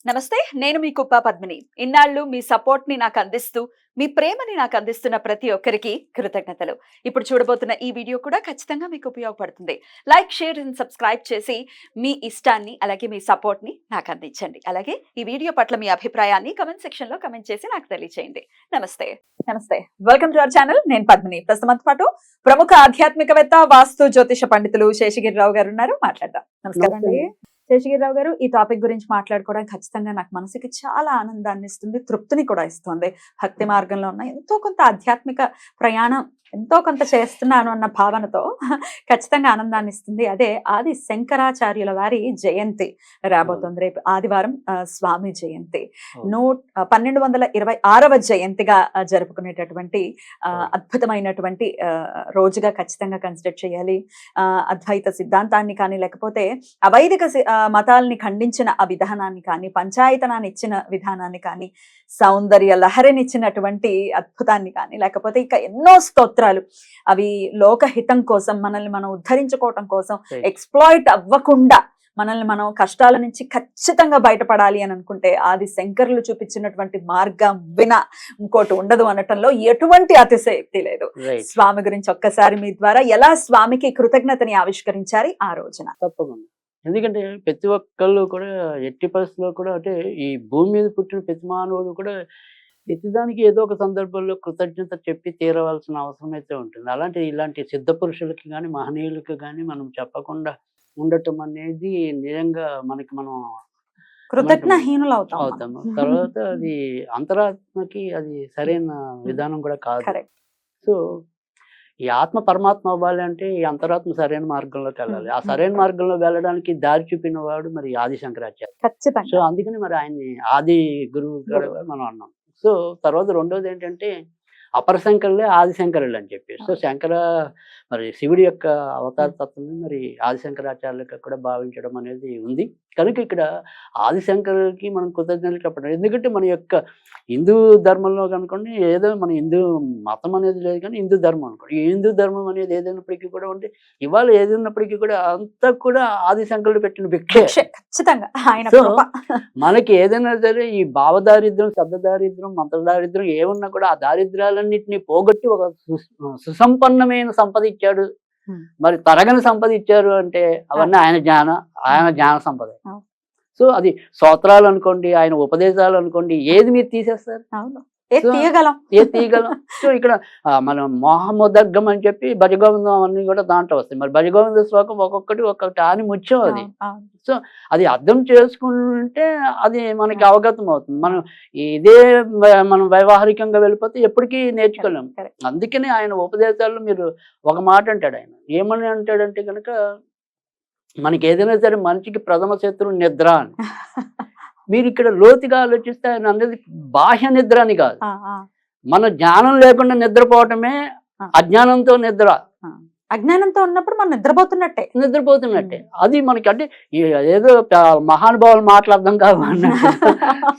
నమస్తే, నేను మీ కుప్ప పద్మిని. ఇన్నాళ్ళు మీ సపోర్ట్‌ని నాకు అందిస్తూ, మీ ప్రేమని నాకు అందిస్తున్న ప్రతి ఒక్కరికి కృతజ్ఞతలు. ఇప్పుడు చూడబోతున్న ఈ వీడియో కూడా ఖచ్చితంగా మీకు ఉపయోగపడుతుంది. లైక్, షేర్ అండ్ సబ్స్క్రైబ్ చేసి మీ ఇష్టాన్ని అలాగే మీ సపోర్ట్‌ని నాకు అందించండి. అలాగే ఈ వీడియో పట్ల మీ అభిప్రాయాన్ని కామెంట్ సెక్షన్‌లో కామెంట్ చేసి నాకు తెలియజేయండి. నమస్తే. నమస్తే. Welcome to our channel. నేను పద్మిని. ప్రస్తుతం పాటు ప్రముఖ ఆధ్యాత్మికవేత్త, వాస్తు జ్యోతిష పండితులు శేషగిరిరావు గారు ఉన్నారు. మాట్లాడదాం. నమస్కారం అండి. శేషగిరిరావు గారు, ఈ టాపిక్ గురించి మాట్లాడుకోవడం ఖచ్చితంగా నాకు మనసుకి చాలా ఆనందాన్ని ఇస్తుంది, తృప్తిని కూడా ఇస్తుంది. భక్తి మార్గంలో ఉన్న ఎంతో కొంత ఆధ్యాత్మిక ప్రయాణం ఎంతో కొంత చేస్తున్నాను అన్న భావనతో ఖచ్చితంగా ఆనందాన్ని ఇస్తుంది. అదే ఆది శంకరాచార్యుల వారి జయంతి రాబోతుంది రేపు ఆదివారం. స్వామి జయంతి 1226వ జయంతిగా జరుపుకునేటటువంటి అద్భుతమైనటువంటి రోజుగా ఖచ్చితంగా కన్సిడర్ చేయాలి. అద్వైత సిద్ధాంతాన్ని కానీ, లేకపోతే అవైదిక మతాలని ఖండించిన ఆ విధానాన్ని కానీ, పంచాయతనాన్ని ఇచ్చిన విధానాన్ని కానీ, సౌందర్య లహరినిచ్చినటువంటి అద్భుతాన్ని కానీ, లేకపోతే ఇక ఎన్నో స్తోత్రాలు అవి లోకహితం కోసం, మనల్ని మనం ఉద్ధరించుకోవటం కోసం, ఎక్స్ప్లాయిట్ అవ్వకుండా మనల్ని మనం కష్టాల నుంచి ఖచ్చితంగా బయటపడాలి అని అనుకుంటే ఆది శంకరులు చూపించినటువంటి మార్గం వినా ఇంకోటి ఉండదు అనటంలో ఎటువంటి అతిశయోక్తి లేదు. స్వామి గురించి ఒక్కసారి మీ ద్వారా ఎలా స్వామికి కృతజ్ఞతని ఆవిష్కరించారు ఆ రోజున? తప్పకుండా. ఎందుకంటే ప్రతి ఒక్కళ్ళు కూడా ఎట్టి పరిస్థితుల్లో కూడా, అంటే ఈ భూమి మీద పుట్టిన ప్రతి మానవుడు కూడా ప్రతిదానికి ఏదో ఒక సందర్భంలో కృతజ్ఞత చెప్పి తీరవలసిన అవసరం అయితే ఉంటుంది. ఇలాంటి సిద్ధ పురుషులకి కానీ, మహనీయులకి కానీ మనం చెప్పకుండా ఉండటం అనేది నిజంగా మనం కృతజ్ఞహీనులు అవుతాము. తర్వాత అది అంతరాత్మకి అది సరైన విధానం కూడా కాదు. సో ఈ ఆత్మ పరమాత్మ అవ్వాలి అంటే ఈ అంతరాత్మ సరైన మార్గంలోకి వెళ్ళాలి. ఆ సరైన మార్గంలో వెళ్ళడానికి దారి చూపిన వాడు మరి ఆది శంకరాచార్య. సో అందుకని మరి ఆయన్ని ఆది గురువు మనం అన్నాం. సో తర్వాత రెండోది ఏంటంటే అపర శంకరులే ఆది శంకరులు అని చెప్పి. సో మరి శివుడి యొక్క అవతార తత్వం మరి ఆది శంకరాచార్యులకు కూడా భావించడం అనేది ఉంది. కనుక ఇక్కడ ఆది శంకరులకి మనం కృతజ్ఞతలు చెప్పడం. ఎందుకంటే మన యొక్క హిందూ ధర్మంలో కనుకోండి, ఏదో మన హిందూ మతం అనేది లేదు కానీ హిందూ ధర్మం అనుకోండి. ఈ హిందూ ధర్మం అనేది ఏదైనప్పటికీ కూడా ఉంటే, ఇవాళ ఏది ఉన్నప్పటికీ కూడా అంతా కూడా ఆది శంకరులు పెట్టిన భిక్షే. ఖచ్చితంగా మనకి ఏదైనా సరే ఈ భావదారిద్ర్యం, శబ్ద దారిద్ర్యం, మంత్ర దారిద్ర్యం ఏమున్నా కూడా ఆ దారిద్ర్యాలన్నింటినీ పోగొట్టి ఒక సుసంపన్నమైన సంపద ఇచ్చాడు. మరి తరగని సంపద ఇచ్చారు అంటే అవన్నీ ఆయన జ్ఞాన సంపద. సో అది స్తోత్రాలు అనుకోండి, ఆయన ఉపదేశాలు అనుకోండి, ఏది మీరు తీసేస్తారు? తీయగలం. సో ఇక్కడ మనం మోహముదర్గం అని చెప్పి భజగోవిందం అన్ని కూడా దాంట్లో వస్తాయి. మరి భజగోవింద శ్లోకం ఒక్కొక్కటి ఆని ముత్యం అది. సో అది అర్థం చేసుకుంటే అది మనకి అవగతం అవుతుంది. ఇదే మనం వ్యవహారికంగా వెళ్ళిపోతే ఎప్పటికీ నేర్చుకోలేము. అందుకని ఆయన ఉపదేశాల్లో మీరు ఒక మాట అంటాడు. ఆయన ఏమని అంటాడంటే కనుక, మనకి ఏదైనా సరే మనిషికి ప్రథమ శత్రువు నిద్ర అని. మీరు ఇక్కడ లోతుగా ఆలోచిస్తే ఆయన అనేది బాహ్య నిద్ర అని కాదు. మన జ్ఞానం లేకుండా నిద్రపోవటమే అజ్ఞానంతో నిద్ర. అజ్ఞానంతో ఉన్నప్పుడు మనం నిద్రపోతున్నట్టే. అది మనకి అంటే ఏదో మహానుభావులు మాట్లాడదాం కాదు.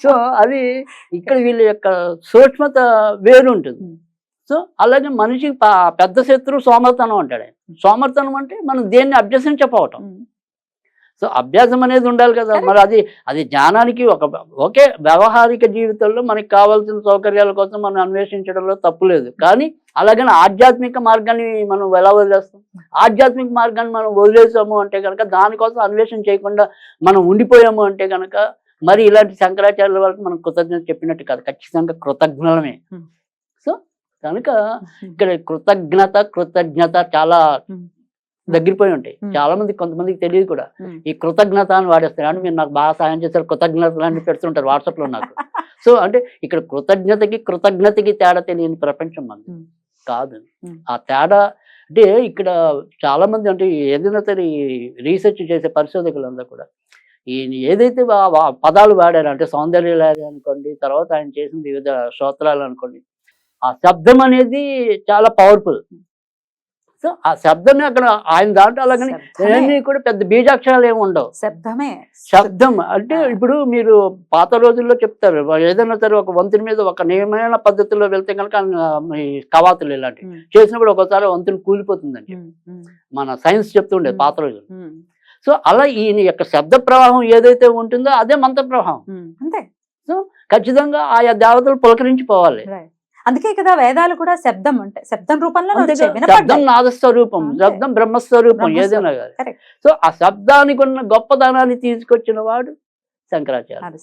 సో అది ఇక్కడ వీళ్ళ యొక్క సూక్ష్మత వేరు ఉంటుంది. సో అలాగే మనిషికి పెద్ద శత్రువు సోమర్తనం అంటాడు. సోమర్తనం అంటే మనం దేన్ని అభ్యసించకపోవటం. సో అభ్యాసం అనేది ఉండాలి కదా. మరి అది జ్ఞానానికి ఒకే వ్యవహారిక జీవితంలో మనకి కావాల్సిన సౌకర్యాల కోసం మనం అన్వేషించడంలో తప్పు లేదు. కానీ అలాగని ఆధ్యాత్మిక మార్గాన్ని మనం ఎలా వదిలేస్తాం? ఆధ్యాత్మిక మార్గాన్ని మనం వదిలేసాము అంటే కనుక, దానికోసం అన్వేషణ చేయకుండా మనం ఉండిపోయాము అంటే కనుక, మరి ఇలాంటి శంకరాచార్యుల వరకు మనం కృతజ్ఞత చెప్పినట్టు కాదు, ఖచ్చితంగా కృతజ్ఞమే. సో కనుక ఇక్కడ కృతజ్ఞత చాలా దగ్గరిపోయి ఉంటాయి. చాలా మంది, కొంతమందికి తెలియదు కూడా. ఈ కృతజ్ఞత అని వాడేస్తారు. అంటే మీరు నాకు బాగా సాయం చేశారు, కృతజ్ఞతలు అని పెడుతుంటారు వాట్సాప్ లో నాకు. సో అంటే ఇక్కడ కృతజ్ఞతకి తేడా తెలియని ప్రపంచం మంది కాదు. ఆ తేడా అంటే ఇక్కడ చాలా మంది, అంటే ఏదైనా సరే రీసెర్చ్ చేసే పరిశోధకులందరూ కూడా ఏదైతే పదాలు వాడారు, అంటే సౌందర్యలాగా అనుకోండి, తర్వాత ఆయన చేసిన వివిధ స్తోత్రాలు అనుకోండి, ఆ శబ్దం అనేది చాలా పవర్ఫుల్. సో ఆ శబ్దమే అక్కడ ఆయన దాంట్లో అలాగని కూడా పెద్ద బీజాక్షరాలు ఏమి ఉండవు. శబ్దం అంటే ఇప్పుడు మీరు పాత రోజుల్లో చెప్తారు, ఏదైనా సరే ఒక వంతుని మీద ఒక నియమైన పద్ధతిలో వెళ్తే కనుక కవాతులు ఇలాంటివి చేసినప్పుడు ఒకసారి వంతుని కూలిపోతుందండి. మన సైన్స్ చెప్తుండేది పాత రోజుల్లో. సో అలా ఈయన యొక్క శబ్ద ప్రవాహం ఏదైతే ఉంటుందో అదే మంత్ర ప్రవాహం. అంతే. సో ఖచ్చితంగా ఆయా దేవతలు పులకరించిపోవాలి. అందుకే కదా వేదాలు కూడా శబ్దం అంటే శబ్దం రూపంలో శబ్దం నాదస్వరూపం, శబ్దం బ్రహ్మస్వరూపం ఏదైనా కానీ. సో ఆ శబ్దానికి ఉన్న గొప్పదనాన్ని తీసుకొచ్చిన వాడు శంకరాచార్య.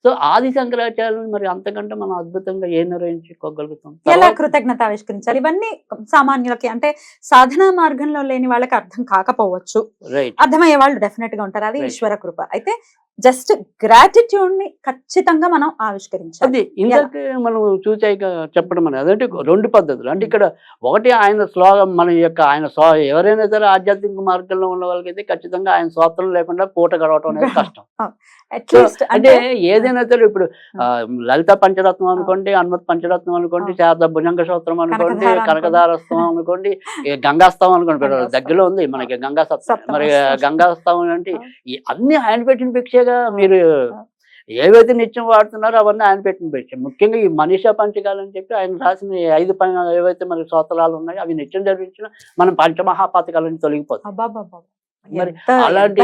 సో ఆది శంకరాచార్యులు మరి అంతకంటే మనం అద్భుతంగా ఏ నిర్వహించుకోగలుగుతాం? ఎలా కృతజ్ఞత ఆవిష్కరించాలి? ఇవన్నీ సామాన్యులకి అంటే సాధనా మార్గంలో లేని వాళ్ళకి అర్థం కాకపోవచ్చు, అర్థమయ్యే వాళ్ళు డెఫినెట్ గా ఉంటారు. అది ఈశ్వర కృప. అయితే జస్ట్ గ్రాటిట్యూడ్ ని ఖచ్చితంగా మనం ఆవిష్కరించాలి. అది ఇందాక మనం చూసాక చెప్పడం అనేది అదంటే 2 పద్ధతులు. అంటే ఇక్కడ ఒకటి ఆయన శ్లోకం మన యొక్క ఆయన ఎవరైనా సరే ఆధ్యాత్మిక మార్గంలో ఉన్న వాళ్ళకైతే ఖచ్చితంగా ఆయన స్తోత్రం లేకుండా పూట గడవటం అనేది కష్టం. అంటే ఏదైనా సరే ఇప్పుడు లలిత పంచరత్నం అనుకోండి, హనుమత్ పంచరత్నం అనుకోండి, శారద భుజంగ స్తోత్రం అనుకోండి, కనకదారస్తం అనుకోండి, గంగాస్తవం అనుకోండి, దగ్గరలో ఉంది మనకి గంగాసత్వం. మరి గంగాస్తవం అంటే అన్ని ఆయన పెట్టిన భిక్షగా మీరు ఏవైతే నిత్యం వాడుతున్నారో అవన్నీ ఆయన పెట్టిన భిక్ష. ముఖ్యంగా ఈ మనీషా పంచకాలు అని చెప్పి ఆయన రాసిన 5 ఏవైతే మరి స్తోత్రాలు ఉన్నాయో అవి నిత్యం జరిపించిన మనం పంచమహాపాతకాలని తొలగిపోతాం. మరి అలాంటి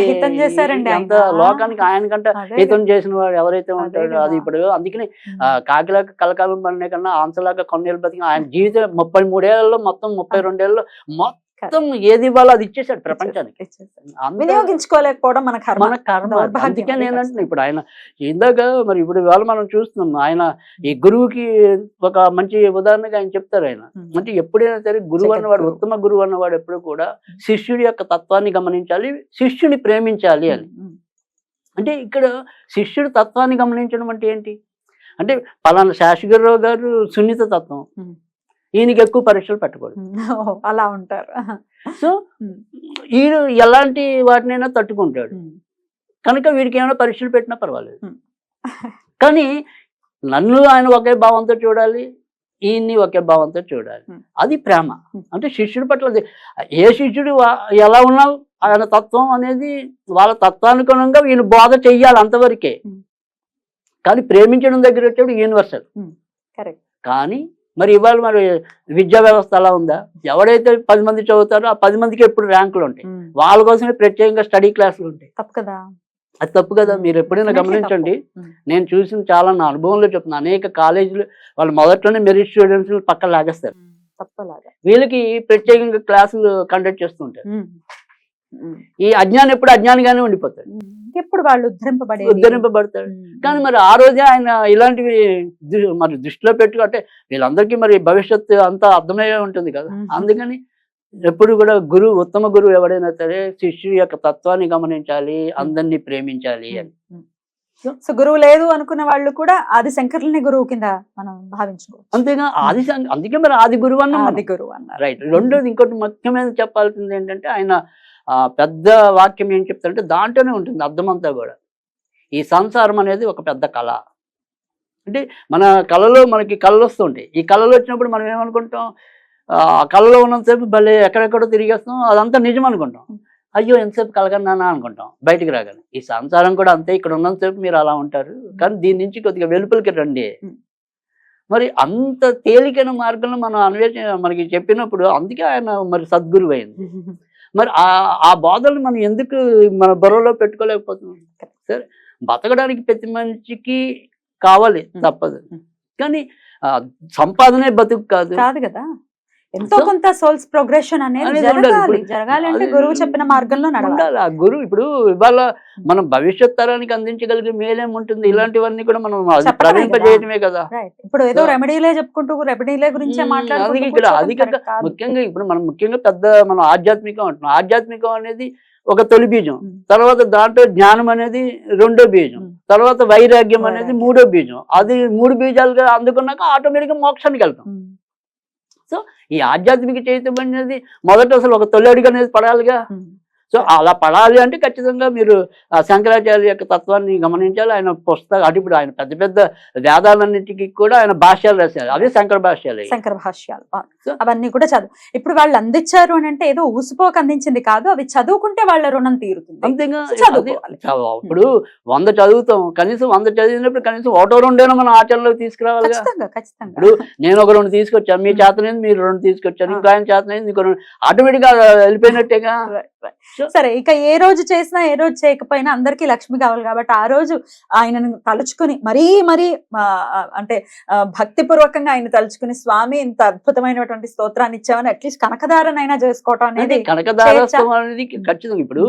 ఎంత లోకానికి ఆయన కంటే హితం చేసిన వాడు ఎవరైతే ఉంటాడో అది ఇప్పుడు అందుకని కాకిలాగా కలకాలం పడిన కన్నా ఆంసలాగా కొన్నేళ్ళు బతికిన ఆయన జీవితం 33 ఏళ్ళలో మొత్తం 32 ఏళ్ళలో మొత్తం ఏది ఇవ్వాలో అది ఇచ్చేసాడు ప్రపంచానికి. వినియోగించుకోలేకపోవడం మన కర్మ. అందుకే నేనంటున్నా ఇప్పుడు ఆయన ఇందాక మరి ఇప్పుడు ఇవాళ మనం చూస్తున్నాం ఆయన ఈ గురువుకి ఒక మంచి ఉదాహరణగా ఆయన చెప్తారు. ఆయన అంటే ఎప్పుడైనా సరే గురువు అన్నవాడు, ఉత్తమ గురువు అన్నవాడు ఎప్పుడు కూడా శిష్యుడి యొక్క తత్వాన్ని గమనించాలి, శిష్యుని ప్రేమించాలి అని. అంటే ఇక్కడ శిష్యుడి తత్వాన్ని గమనించడం అంటే ఏంటి అంటే పలానా శాస్త్రిగారావు గారు సున్నిత తత్వం, ఈయనకి ఎక్కువ పరీక్షలు పెట్టకూడదు, అలా ఉంటారు. సో ఈయన ఎలాంటి వాటినైనా తట్టుకుంటాడు కనుక వీడికి ఏమైనా పరీక్షలు పెట్టినా పర్వాలేదు. కానీ నన్ను ఆయన ఒకే భావంతో చూడాలి, ఈయన్ని ఒకే భావంతో చూడాలి. అది ప్రేమ. అంటే శిష్యుడి పట్ల ఏ శిష్యుడు ఎలా ఉన్నావు ఆయన తత్వం అనేది వాళ్ళ తత్వానుగుణంగా ఈయన బోధ చెయ్యాలి అంతవరకే. కానీ ప్రేమించడం దగ్గర వచ్చేప్పుడు యూనివర్సల్. కానీ మరి ఇవాళ మరి విద్యా వ్యవస్థ అలా ఉందా? ఎవడైతే 10 మంది చదువుతారో ఆ 10 మందికి ఎప్పుడు ర్యాంకులు ఉంటాయి, వాళ్ళ కోసమే ప్రత్యేకంగా స్టడీ క్లాసులు ఉంటాయి. తప్పు కదా, అది తప్పు కదా. మీరు ఎప్పుడైనా గమనించండి, నేను చూసిన చాలా నా అనుభవంలో చెప్తున్నా, అనేక కాలేజీలు వాళ్ళు మొదట్లోనే మెరిట్ స్టూడెంట్స్ పక్కన లాగేస్తారు, వీళ్ళకి ప్రత్యేకంగా క్లాసులు కండక్ట్ చేస్తుంటారు. ఈ అజ్ఞానం ఎప్పుడు అజ్ఞానిగానే ఉండిపోతాడు, ఎప్పుడు వాళ్ళు ఉద్ధరింపబడతాడు. కానీ మరి ఆ రోజే ఆయన ఇలాంటివి మరి దృష్టిలో పెట్టుకుంటే వీళ్ళందరికీ మరి భవిష్యత్తు అంతా అర్థమయ్యే ఉంటుంది కదా. అందుకని ఎప్పుడు కూడా గురువు, ఉత్తమ గురువు ఎవడైనా సరే శిష్యుడి యొక్క తత్వాన్ని గమనించాలి, అందరినీ ప్రేమించాలి అని. సో గురువు లేదు అనుకున్న వాళ్ళు కూడా ఆది శంకరులనే గురువు కింద మనం భావించుకోవచ్చు. అంతేగా అందుకే మరి ఆది గురువు అన్న రైట్. రెండోది ఇంకోటి ముఖ్యమైన చెప్పాల్సింది ఏంటంటే ఆయన పెద్ద వాక్యం ఏం చెప్తారంటే దాంట్లోనే ఉంటుంది అర్థమంతా కూడా. ఈ సంసారం అనేది ఒక పెద్ద కళ. అంటే మన కళలో మనకి కళలు వస్తుంటాయి. ఈ కళలు వచ్చినప్పుడు మనం ఏమనుకుంటాం, ఆ కళలో ఉన్నంతసేపు భలే ఎక్కడెక్కడో తిరిగేస్తాం, అదంతా నిజం అనుకుంటాం. అయ్యో ఎంతసేపు కలగన్నానా అనుకుంటాం బయటికి రాగానే. ఈ సంసారం కూడా అంతే, ఇక్కడ ఉన్నంతసేపు మీరు అలా ఉంటారు, కానీ దీని నుంచి కొద్దిగా వెలుపలికి రండి. మరి అంత తేలికైన మార్గంలో మనం మనకి చెప్పినప్పుడు అందుకే ఆయన మరి సద్గురువు అయింది. మరి ఆ బాధలు మనం ఎందుకు మన బుర్రలో పెట్టుకోలేకపోతున్నాం? సరే బతకడానికి ప్రతి మనిషికి కావాలి, తప్పదు. కానీ సంపాదనే బతుకు కాదు కదా. ఎంతో కొంత సోల్స్ ప్రోగ్రెషన్ అనేది జరగాలి అంటే గురువు చెప్పిన మార్గంలో నడవాలి. ఆ గురువు ఇప్పుడు ఇవాళ మనం భవిష్యత్ తరానికి అందించగలిగే మేలేముంటుంది, ఇలాంటివన్నీ కూడా మనం ప్రకటింపజేయటమే కదా. ఇప్పుడు ఏదో రెమెడీలే చెప్పుకుంటూ రెమెడీలే గురించే మాట్లాడుకుంటూ ఇక్కడ అధికంగా ముఖ్యంగా ఇప్పుడు మనం ముఖ్యంగా మనం ఆధ్యాత్మికం అంటున్నాం. ఆధ్యాత్మికం అనేది ఒక తొలి బీజం, తర్వాత దాంట్లో జ్ఞానం అనేది 2వ బీజం, తర్వాత వైరాగ్యం అనేది 3వ బీజం. అది 3 బీజాలుగా అందుకున్నాక ఆటోమేటిక్గా మోక్షానికి వెళ్తాం. సో ఈ ఆధ్యాత్మిక చైతన్యం అనేది మొదట అసలు ఒక తొలి అడుగు అనేది పడాలిగా. సో అలా పడాలి అంటే ఖచ్చితంగా మీరు శంకరాచార్య యొక్క తత్వాన్ని గమనించాలి. ఆయన పుస్తకాలు అంటే ఇప్పుడు ఆయన పెద్ద పెద్ద వేదాలన్నింటికి కూడా ఆయన భాష్యాలు రాశారు, అవే శంకర భాష్యాలు. అవన్నీ కూడా చదువు ఇప్పుడు వాళ్ళు అందించారు అని అంటే ఏదో ఊసిపోక అందించింది కాదు, అవి చదువుకుంటే వాళ్ళ రుణం తీరుతుంది. అంతేగా ఇప్పుడు 100 చదువుతాం, కనీసం 100 చదివినప్పుడు కనీసం 1-2 మనం ఆచరణలోకి తీసుకురావాలి. ఇప్పుడు నేను ఒక 2 తీసుకొచ్చాను, మీ చేతనేది మీరు 2 తీసుకొచ్చారు, ఇంకో ఆయన చేతనేది ఇంకో 2, ఆటోమేటిక్ గా వెళ్ళిపోయినట్టేగా. సరే, ఇక ఏ రోజు చేసినా ఏ రోజు చేయకపోయినా అందరికీ లక్ష్మి కావాలి కాబట్టి ఆ రోజు ఆయనను తలుచుకుని మరీ అంటే భక్తిపూర్వకంగా ఆయన తలుచుకుని స్వామి ఇంత అద్భుతమైనటువంటి స్తోత్రాన్ని ఇచ్చామని అట్లీస్ట్ కనకదారనైనా చేసుకోవటం అనేది కనకదారోత్సవం అనేది ఖచ్చితంగా. ఇప్పుడు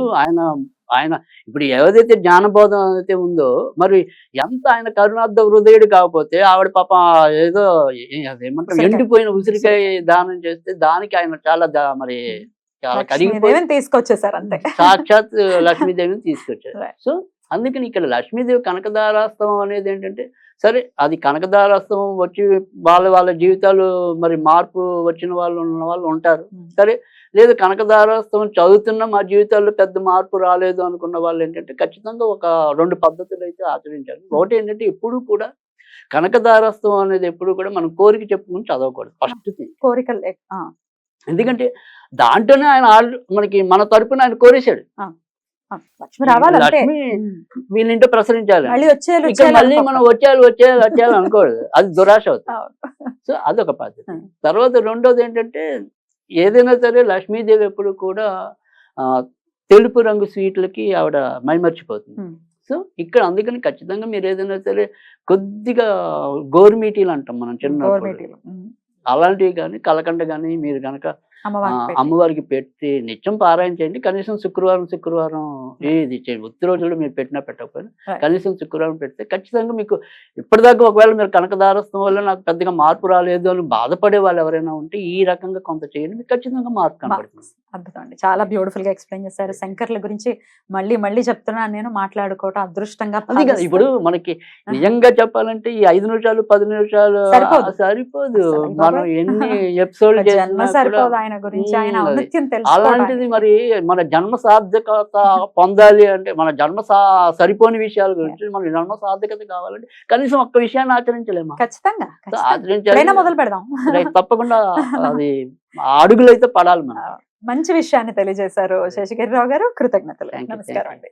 ఆయన ఇప్పుడు ఏదైతే జ్ఞానబోధం అయితే ఉందో, మరి ఎంత ఆయన కరుణార్థ హృదయుడు కాకపోతే ఆవిడ పాప ఏదో అదేమంటారు ఎండిపోయిన ఉసిరికాయ దానం చేస్తే దానికి ఆయన చాలా మరి చాలా కరిగిపోయి తీసుకొచ్చేసారు అంతే, సాక్షాత్ లక్ష్మీదేవిని తీసుకొచ్చారు. సో అందుకని ఇక్కడ లక్ష్మీదేవి కనకదారాస్తవం అనేది ఏంటంటే, సరే అది కనకదారాస్తవం వచ్చి వాళ్ళ జీవితాలు మరి మార్పు వచ్చిన వాళ్ళు ఉన్న వాళ్ళు ఉంటారు. సరే, లేదు కనకదారాస్తవం చదువుతున్న మా జీవితాల్లో పెద్ద మార్పు రాలేదు అనుకున్న వాళ్ళు ఏంటంటే ఖచ్చితంగా ఒక 2 పద్ధతులు అయితే ఆచరించాలి. ఒకటి ఏంటంటే ఎప్పుడు కూడా కనకదారాస్తవం అనేది ఎప్పుడు కూడా మనం కోరిక చెప్పుకుని చదవకూడదు ఫస్ట్ థింగ్. కోరికలు ఎందుకంటే దాంట్లోనే ఆయన మనకి మన తరపున ఆయన కోరేశాడు లక్ష్మి వీళ్ళింటో ప్రసరించాలి. మళ్ళీ మనం వచ్చేయాలి అనుకోదు, అది దురాశ అవుతుంది. సో అదొక పద్ధతి. తర్వాత రెండోది ఏంటంటే ఏదైనా సరే లక్ష్మీదేవి ఎప్పుడు కూడా తెలుపు రంగు స్వీట్లకి ఆవిడ మైమర్చిపోతుంది. సో ఇక్కడ అందుకని ఖచ్చితంగా మీరు ఏదైనా సరే కొద్దిగా గోరుమీటీలు అంటాం మనం చిన్న, అలాంటివి కానీ కలకండ కానీ మీరు కనుక అమ్మవారికి పెట్టి నిత్యం పారాయణ చేయండి. కనీసం శుక్రవారం ఏది చేయండి. ఉత్తి రోజుల్లో మీరు పెట్టినా పెట్టకపోయినా కనీసం శుక్రవారం పెడితే ఖచ్చితంగా మీకు ఇప్పటిదాకా ఒకవేళ మీరు కనకదారస్తం వల్ల నాకు పెద్దగా మార్పు రాలేదు అని బాధపడే వాళ్ళు ఎవరైనా ఉంటే ఈ రకంగా కొంత చేయండి, మీకు ఖచ్చితంగా మార్పు కనబడుతుంది. అద్భుతం అండి, చాలా బ్యూటిఫుల్ గా ఎక్స్ప్లెయిన్ చేశారు. శంకర్ల గురించి మళ్ళీ చెప్తున్నాను నేను, మాట్లాడుకోవటం అదృష్టంగా. ఇప్పుడు మనకి నిజంగా చెప్పాలంటే ఈ 5 నిమిషాలు 10 నిమిషాలు సరిపోదు. మనం ఎన్ని ఎపిసోడ్ అలాంటిది మరి మన జన్మ సార్థకత పొందాలి అంటే, మన జన్మ సరిపోని విషయాల గురించి మన జన్మ సార్థకత కావాలంటే కనీసం ఒక్క విషయాన్ని ఆచరించలేము. ఖచ్చితంగా ఆచరించాలి, మొదలు పెడదాం. తప్పకుండా అది అడుగులు అయితే పడాలి మనం. మంచి విషయాన్ని తెలియజేశారు శేషగిరిరావు గారు, కృతజ్ఞతలు. నమస్కారం అండి.